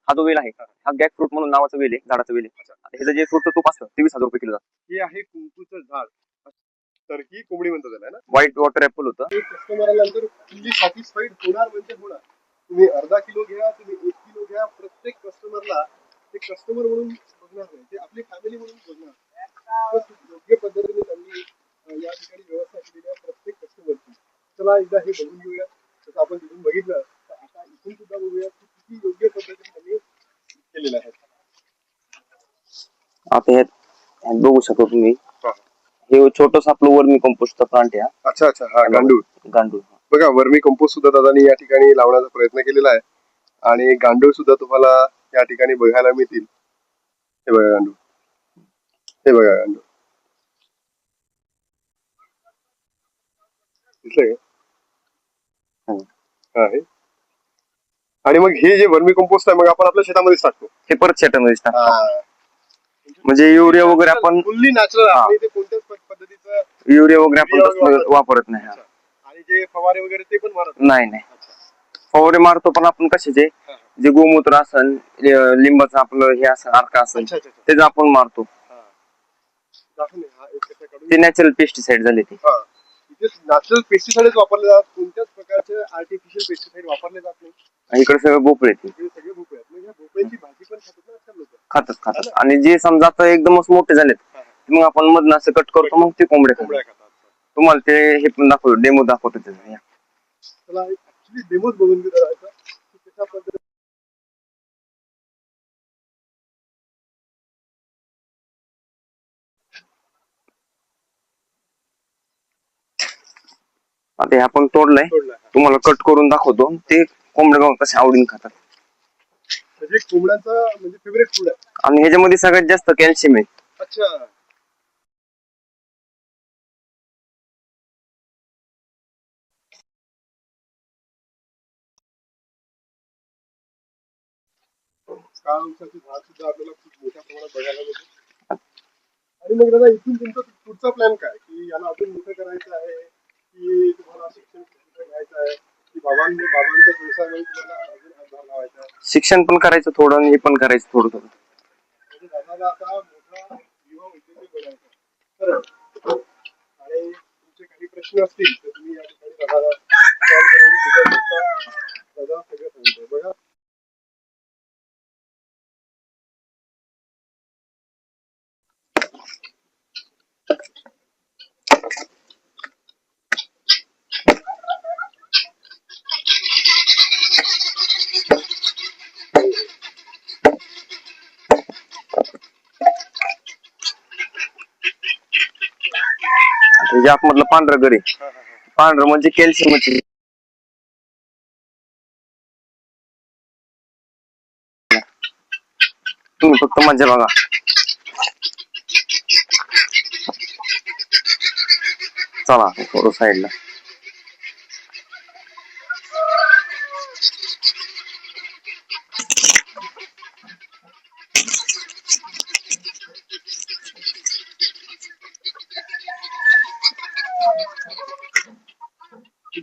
हा जो वेल आहे हा गॅक फ्रूट म्हणून नावाचा वेल आहे, झाडाचा वेल आहे. ह्याचं जे फ्रूटचं तूप असतं ते 20,000 रुपये किलो जातं. हे आहे कुंकूचं झाड, तर ही कोंबडी म्हणतात त्याला ना. व्हाईट वॉटर ऍपल होतं. कस्टमरला नंतर फुल्ली सॅटिस्फाईड होणार म्हणजे होणार. तुम्ही अर्धा किलो घ्या, तुम्ही 1 किलो घ्या, प्रत्येक कस्टमरला ते कस्टमर म्हणून बघणार नाही, ते आपली फॅमिली म्हणून बघणार. योग्य पद्धतीने त्यांनी या ठिकाणी व्यवस्था केलेली आहे प्रत्येक कस्टमरची. चला एकदा हे बघून घेऊया. जसं आपण तिथून बघितलं तर आता इथून सुद्धा बघूया की किती योग्य पद्धतीने त्यांनी केलेलं आहे. आता ह्यात बघू शकता तुम्ही, हे छोटस आपलं वर्मी कंपोस्टचा प्लांट आहे. अच्छा अच्छा, हा गांडूळ. गांडूळ बघा, वर्मी कंपोस्ट सुद्धा दादानी या ठिकाणी लावण्याचा प्रयत्न केलेला आहे आणि गांडूळ सुद्धा तुम्हाला या ठिकाणी बघायला मिळतील. हे बघा गांडूळ, हे बघा गांडूळ दिसलंय का? हा आहे. आणि मग हे जे वर्मी कंपोस्ट आहे मग आपण आपल्या शेतामध्येच टाकतो. हे परत शेतामध्येच टाकतो. म्हणजे युरिया वगैरे आपण फुल्ली नॅचरल आहे. ते कोणत्याच पद्धतीचं युरिया वगैरे आपण तसं वापरत नाही. आणि जे फवारे वगैरे ते पण मारत नाही. फवारे मारतो पण आपण कशाचे, जे गोमूत्र असन, लिंबाचं आपलं हे असं अर्क असेल तेच आपण मारतो. ते नॅचरल पेस्टिसाइड झाले. ते नॅचरल पेस्टिसाइड वापरले जातात. कोणत्याच प्रकारचे आर्टिफिशियल पेस्टिसाइड वापरले जात नाही. इकडे सगळे भोपळे सगळे भोपळे आहेत. म्हणजे भोपळ्याची भाजी पण खातात ना लोक. खातात. आणि जे समजा आता एकदमच मोठे झालेत मग आपण मधनं असं कट करतो, मग ते कोंबड्या खातात. तुम्हाला ते हे पण दाखवतो, डेमो दाखवतो त्याचा. चला ऍक्च्युली डेमोच बघून घेऊ जरा कशा पद्धतीने. आता हे आपण तोडलंय, तुम्हाला कट करून दाखवतो. ते कोंबड्या बघा कसे आवडीने खातात. म्हणजे कोंबड्यांचा म्हणजे फेवरेट फूड आहे. आणि ह्याच्यामध्ये सगळ्यात जास्त कॅल्शियम आहे. अच्छा, काळ ऊसाची झाड सुद्धा आपल्याला खूप मोठ्या प्रमाणात बघायला मिळते. आणि मग दादा इथून तुमचा पुढचा प्लॅन काय, की याला अजून मोठं करायचं आहे, की तुम्हाला शिक्षण घ्यायचं आहे, की बाबांच्या व्यवसायामध्ये तुम्हाला अजून हातभार लावायचा आहे? शिक्षण पण करायचं थोडं आणि हे पण करायचं थोडं. म्हणजे दादाला आता मोठा युवा उद्योजक बनायचा आहे. आणि तुमचे काही प्रश्न असतील तर तुम्ही या ठिकाणी दादाला कॉल करून विचारू शकता. दादा सगळं सांगतोय बघा. जे आतमधलं पांढरं गरे, पांढरं म्हणजे कॅल्शियम. तुम्ही फक्त मजा बघा. चला थोडं साईडला.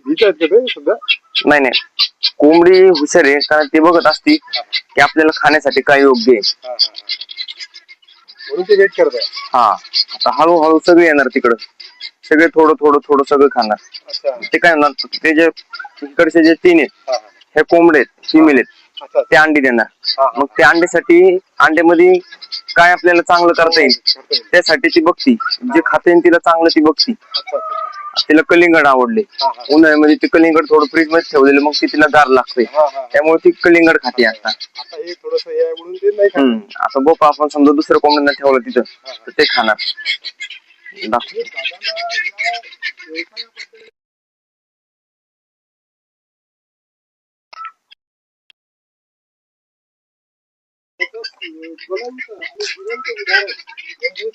भीत आहेत का ते सध्या? नाही, कोंबडी हुशार आहे, कारण ते बघत असती की आपल्याला खाण्यासाठी काय योग्य आहे. म्हणून ते वेट करत आहे. हा, आता हळूहळू सगळे येणार तिकडं, सगळे थोडं सगळं खाणार. ते काय होणार, ते जे इकडचे जे 3 आहेत हे कोंबडे आहेत, फिमेल आहेत, ते अंडी देणार. मग त्या अंड्यासाठी, अंड्यामध्ये काय आपल्याला चांगलं करता येईल त्यासाठी ती बघती, जे खाता येईल तिला चांगलं ती बघती. तिला कलिंगड आवडले, उन्हाळ्यामध्ये ते कलिंगड थोडं फ्रीज मध्ये ठेवलेलं, मग ती तिला गार लागते, त्यामुळे ती कलिंगड खाते. आता हे थोडंसं हे आहे म्हणून ते नाही खात. आता बोका आपण समजा दुसऱ्या कोंबड्यांना ठेवलं तिथं तर ते खाणार.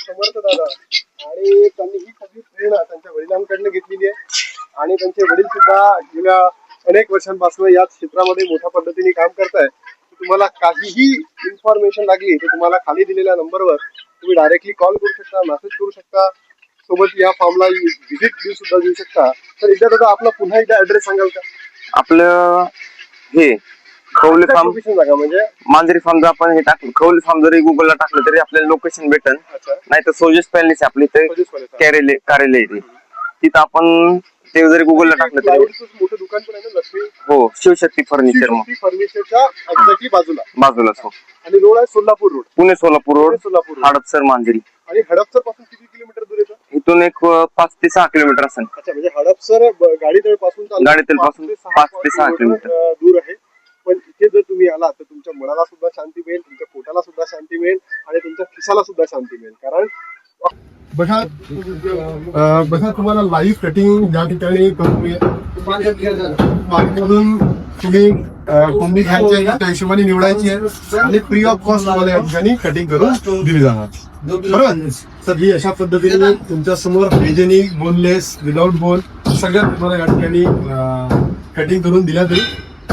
समर्थ दादा, आणि त्यांनी ही सगळी प्रेरणा त्यांच्या वडिलांकडनं घेतलेली आहे. आणि त्यांचे वडील सुद्धा गेल्या अनेक वर्षांपासून याच क्षेत्रामध्ये मोठ्या पद्धतीने काम करताय. तुम्हाला काहीही इन्फॉर्मेशन लागली तर तुम्हाला खाली दिलेल्या नंबरवर तुम्ही डायरेक्टली कॉल करू शकता, मेसेज करू शकता, सोबत या फॉर्मला व्हिजिट सुद्धा देऊ शकता. तर एकदा दादा आपला पुन्हा एकदा ऍड्रेस सांगाल का? आपलं हे खवले फार्म लोकेशन सांगा म्हणजे. मांजरी फार्म जर आपण हे टाकलं खवले फार्म जरी गुगलला टाकलं तरी आपल्याला लोकेशन भेटन. अच्छा. नाही तर सोजेस पॅलेस आपली इथे Sojeus Palace, हा. कार्यालय आहे ते. तिथं आपण ते जरी गुगलला टाकलं तरी Plywoodचं मोठं दुकान पण आहे ना लक्ष्मी हो शिवशक्ती फर्निचर मग फर्निचरच्या एक्झॅक्टली बाजूला. बाजूलाच हो. आणि रोड आहे Solapur road. Pune Solapur road Solapur road. Hadapsar Manjari. आणि हडपसर पासून किती किलोमीटर दूर येतं? इथून एक 5 ते 6 किलोमीटर असेल. अच्छा, म्हणजे हडपसर गाडीतळ पासून गाडीतळपासून 5 ते 6 किलोमीटर दूर आहे. पण इथे जर तुम्ही आलात तर तुमच्या मनाला सुद्धा शांती मिळेल, तुमच्या पोटाला सुद्धा शांती मिळेल आणि तुमच्या खिशाला सुद्धा शांती मिळेल. कारण बघा तुम्हाला लाईव्ह कटिंग या ठिकाणी मार्केटमधून तुम्ही कोंबडी घ्यायची आहे त्या हिशोबाने निवडायची आहे आणि फ्री ऑफ कॉस्ट तुम्हाला या ठिकाणी कटिंग करून दिली जाणार. बरोबर. तर ही अशा पद्धतीने तुमच्या समोर हायजेनिक, बोनलेस, विदाउट बोन सगळ्या तुम्हाला या ठिकाणी कटिंग करून दिल्या जाईल.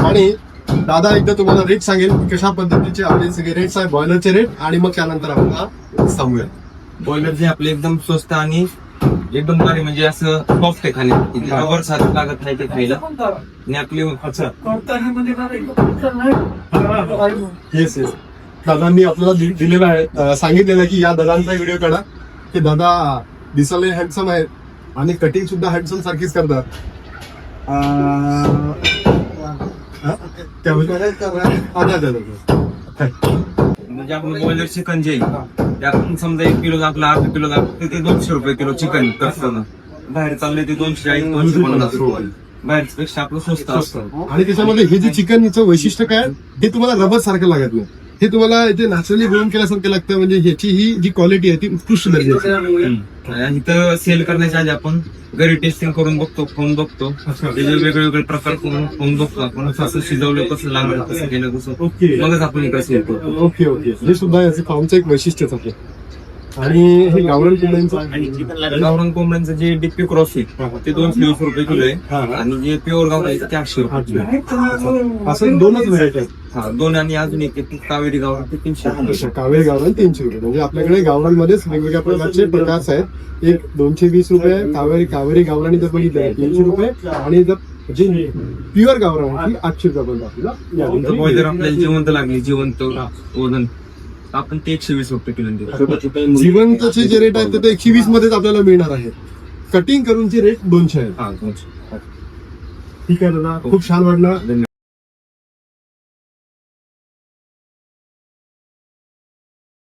आणि दादा एकदा तुम्हाला रेट सांगेल की कशा पद्धतीचे आपले सगळे रेट्स आहे बॉयलरचे रेट आणि मग त्यानंतर आपल्याला सांगूया. बॉयलर जे आपले एकदम स्वस्त आणि एकदम भारी म्हणजे असं सॉफ्ट आहे खाण्यासाठी रबर सारखं लागत नाही ते खायला. आणि आपली येस येस दादांनी आपल्याला दिलेला आहे, सांगितलेलं आहे की या दादांचा व्हिडिओ काढा. हे दादा दिसायला हँडसम आहेत आणि कटिंग सुद्धा हँडसम सारखीच करतात. म्हणजे आपलं बॉयलर चिकन जे आहे ते आपण समजा 1 किलो आपलं अर्धा किलो ते 200 रुपये किलो चिकन करताना बाहेर चालले ते 240-250 बाहेरपेक्षा आपलं स्वस्त असतं. आणि त्याच्यामध्ये हे जे चिकनचं वैशिष्ट्य काय हे तुम्हाला रबर सारखं लागत नाही. हे तुम्हाला इथे नॅचरली ग्रोन केल्यासारखं लागतं. म्हणजे ह्याची ही जी क्वालिटी आहे ती उत्कृष्ट दर्जाची. आणि इथं सेल करण्याच्या आधी आपण घरी टेस्टिंग करून बघतो, खाऊन बघतो, त्याचे वेगळे वेगळे प्रकार खाऊन बघतो आपण कसं शिजवलं, कसं लागलं, कसं केलं, कसं मगच आपण इकडे सेल करतो. Okay okay. हे सुद्धा याचं फार्मचं एक वैशिष्ट्यच आहे. आणि हे गावरान कोंबड्यांचं गावरान कोंबड्यांचं जे डिप्पी क्रॉस आहे ते 220 रुपये किलो आहे आणि जे प्युअर गावरान आहे ते 800 रुपये किलो आहे. असं दोनच व्हरायटी आहेत. हा, दोन आणि अजून एक कावेरी गावरान ते 300 रुपये. कावेरी गावरान 300 रुपये. म्हणजे आपल्याकडे गावरांमध्येच वेगवेगळ्या प्रकारचे प्रकार आहेत. एक 220 रुपये कावेरी गावरानी जर बघितलं 300 रुपये आणि जर जे प्युअर गावरान आहे ती 800 रुपये आपल्याला. बॉयलर आपल्याला जिवंत लागली जिवंत वजन आपण ते 120 रुपये किलो देऊ. जिवंतचे जे रेट आहेत ते 120 मध्येच आपल्याला मिळणार आहेत. कटिंग करूनचे रेट 200 आहेत. हा, 200. ठीक आहे दादा, खूप छान वाटलं.